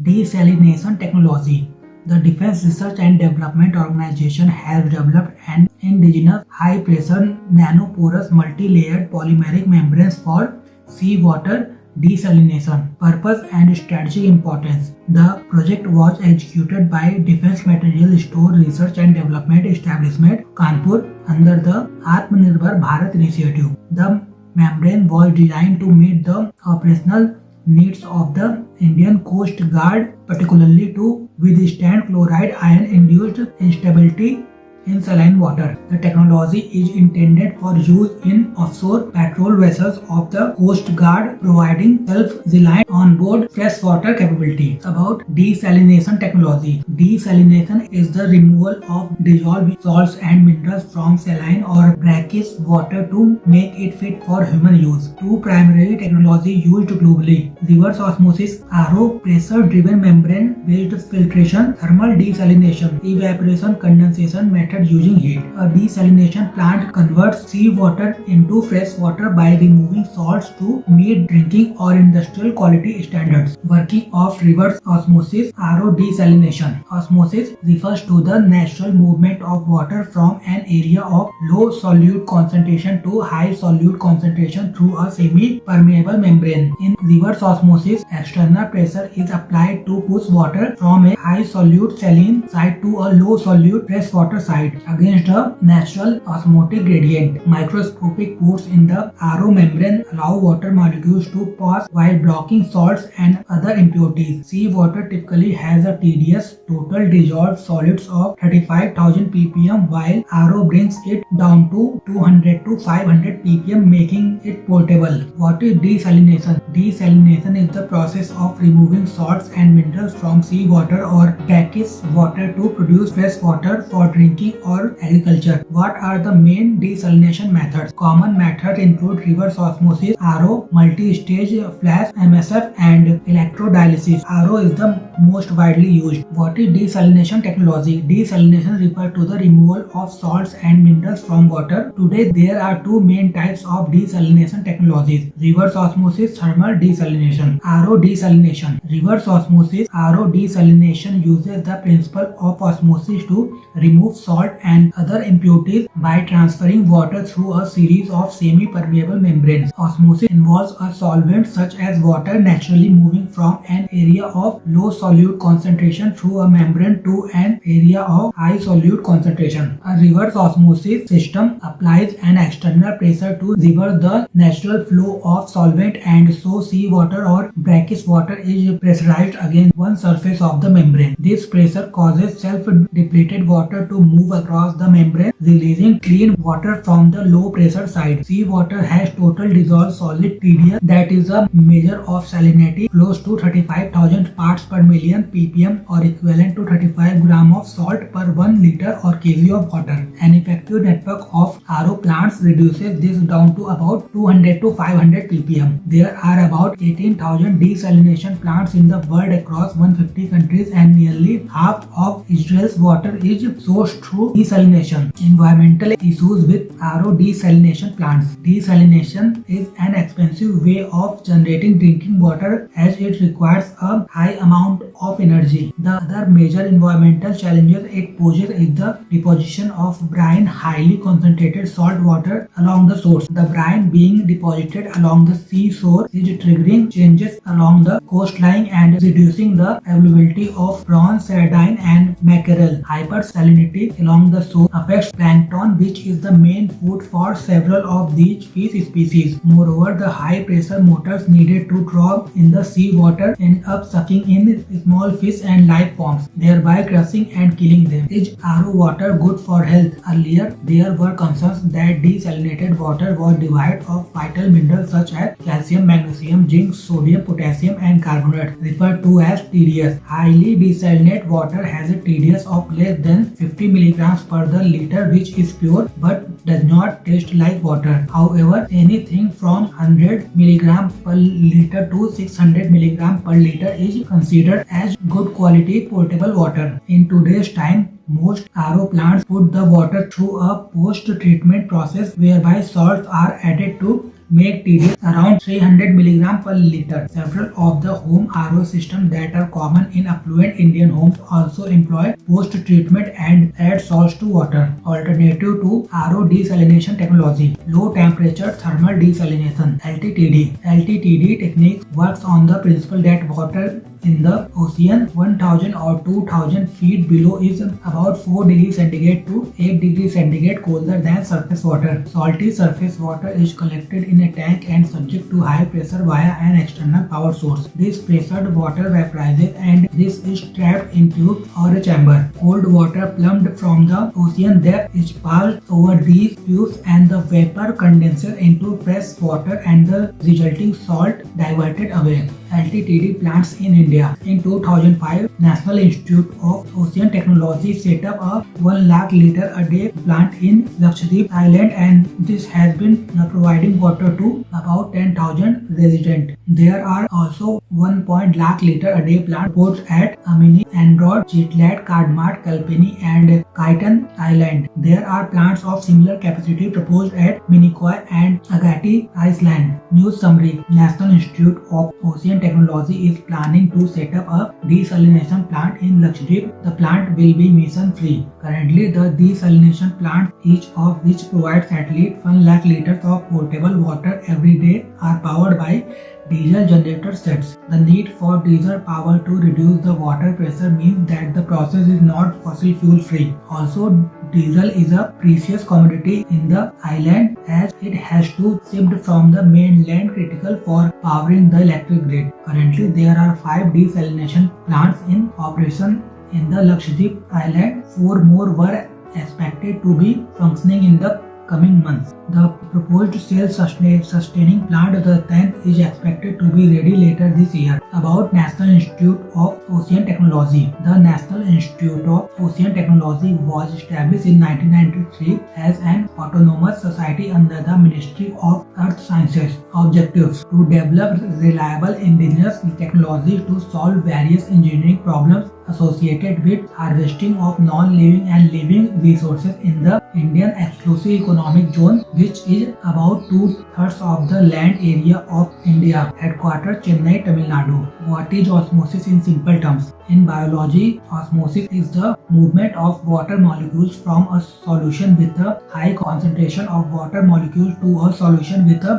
Desalination technology. The Defense Research and Development Organization has developed an indigenous high-pressure nanoporous multi-layered polymeric membranes for seawater desalination. Purpose and strategic importance. The project was executed by Defense Material Store Research and Development Establishment, Kanpur, under the Atmanirbhar Bharat initiative. The membrane was designed to meet the operational needs of the Indian Coast Guard, particularly to withstand chloride ion-induced instability in saline water. The technology is intended for use in offshore patrol vessels of the Coast Guard, providing self-reliant onboard freshwater capability. About desalination technology. Desalination is the removal of dissolved salts and minerals from saline or brackish water to make it fit for human use. Two primary technologies used globally: reverse osmosis, RO, pressure-driven membrane-based filtration, thermal desalination, evaporation condensation method using heat. A desalination plant converts seawater into fresh water by removing salts to meet drinking or industrial quality standards. Working of reverse osmosis, RO desalination. Osmosis refers to the natural movement of water from an area of low solute concentration to high solute concentration through a semi-permeable membrane. In reverse osmosis, external pressure is applied to push water from a high solute saline side to a low solute freshwater side against a natural osmotic gradient. Microscopic pores in the RO membrane allow water molecules to pass while blocking salts and other impurities. Seawater typically has a TDS, total dissolved solids, of 35,000 ppm, while RO brings it down to 200 to 500 ppm, making it portable. What is desalination? Desalination is the process of removing salts and minerals from seawater or brackish water to produce fresh water for drinking or agriculture. What are the main desalination methods? Common methods include reverse osmosis, RO, multi-stage flash MSF, and electrodialysis. RO is the most widely used. What is desalination technology? Desalination refers to the removal of salts and minerals from water. Today there are two main types of desalination technologies: reverse osmosis, thermal desalination. RO desalination. Reverse osmosis, RO desalination uses the principle of osmosis to remove salt and other impurities by transferring water through a series of semi-permeable membranes. Osmosis involves a solvent such as water naturally moving from an area of low solute concentration through a membrane to an area of high solute concentration. A reverse osmosis system applies an external pressure to reverse the natural flow of solvent, and so seawater or brackish water is pressurized against one surface of the membrane. This pressure causes self-depleted water to move across the membrane, releasing clean water from the low pressure side. Seawater has total dissolved solid TDS, that is a measure of salinity close to 35,000 parts per million ppm, or equivalent to 35 gram of salt per 1 liter or kg of water. An effective network of RO plants reduces this down to about 200 to 500 ppm. There are about 18,000 desalination plants in the world across 150 countries, and nearly half of Israel's water is sourced through desalination. Environmental issues with RO desalination plants. Desalination is an expensive way of generating drinking water as it requires a high amount of energy. The other major environmental challenges it poses is the deposition of brine, highly concentrated salt water, along the source. The brine being deposited along the seashore is triggering changes along the coastline and reducing the availability of prawn, sardine, and mackerel. Hypersalinity along the shore affects plankton, which is the main food for several of these fish species. Moreover, the high pressure motors needed to draw in the seawater end up sucking in small fish and life forms, thereby crushing and killing them. Is RO water good for health? Earlier, there were concerns that desalinated water was devoid of vital minerals such as calcium, magnesium, zinc, sodium, potassium, and carbonate, referred to as TDS. Highly desalinated water has a TDS of less than 50 mg per the liter, which is pure but does not taste like water. However, anything from 100 mg per liter to 600 mg per liter is considered as good quality potable water. In today's time, most RO plants put the water through a post-treatment process whereby salts are added to make TDS around 300 mg per liter. Several of the home RO systems that are common in affluent Indian homes also employ post-treatment and add salts to water. Alternative to RO desalination technology, low temperature thermal desalination (LTTD). LTTD technique works on the principle that water in the ocean 1000 or 2000 feet below is about 4 degrees centigrade to 8 degrees centigrade colder than surface water. Salty surface water is collected in a tank and subject to high pressure via an external power source. This pressured water vaporizes and this is trapped in tubes or a chamber. Cold water plumbed from the ocean depth is passed over these tubes and the vapor condenses into fresh water and the resulting salt diverted away. LTTD plants in India. In 2005, National Institute of Ocean Technology set up a 1 lakh liter a day plant in Lakshadweep Island, and this has been providing water to about 10,000 residents. There are also 1 lakh liter a day plant proposed at Amini, Androd, Chitlat, Kadmat, Kalpini and Kytan Island. There are plants of similar capacity proposed at Minicoy and Agatti, Iceland. News summary: National Institute of Ocean Technology is planning to set up a desalination plant in Lakshadweep. The plant will be emission free. Currently, the desalination plants, each of which provides at least 1 lakh liters of potable water every day, are powered by diesel generator sets. The need for diesel power to reduce the water pressure means that the process is not fossil fuel free. Also, diesel is a precious commodity in the island as it has to shipped from the mainland, critical for powering the electric grid. Currently, there are 5 desalination plants in operation in the Lakshadweep Island. 4 more were expected to be functioning in the coming months. The proposed self-sustaining plant, the 10th, is expected to be ready later this year. About National Institute of Ocean Technology. The National Institute of Ocean Technology was established in 1993 as an autonomous society under the Ministry of Earth Sciences. Objectives: to develop reliable indigenous technology to solve various engineering problems associated with harvesting of non-living and living resources in the Indian Exclusive Economic Zone, which is about 2/3 of the land area of India. Headquarters Chennai, Tamil Nadu. What is osmosis in simple terms? In biology, osmosis is the movement of water molecules from a solution with a high concentration of water molecules to a solution with a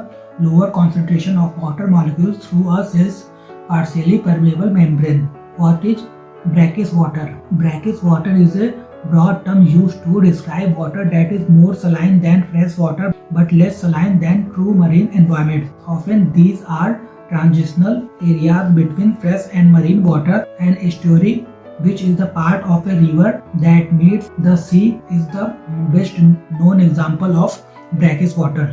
lower concentration of water molecules through a cell's partially permeable membrane. What is brackish water? Brackish water is a broad term used to describe water that is more saline than fresh water but less saline than true marine environments. Often these are transitional areas between fresh and marine water. An estuary, which is the part of a river that meets the sea, is the best known example of brackish water.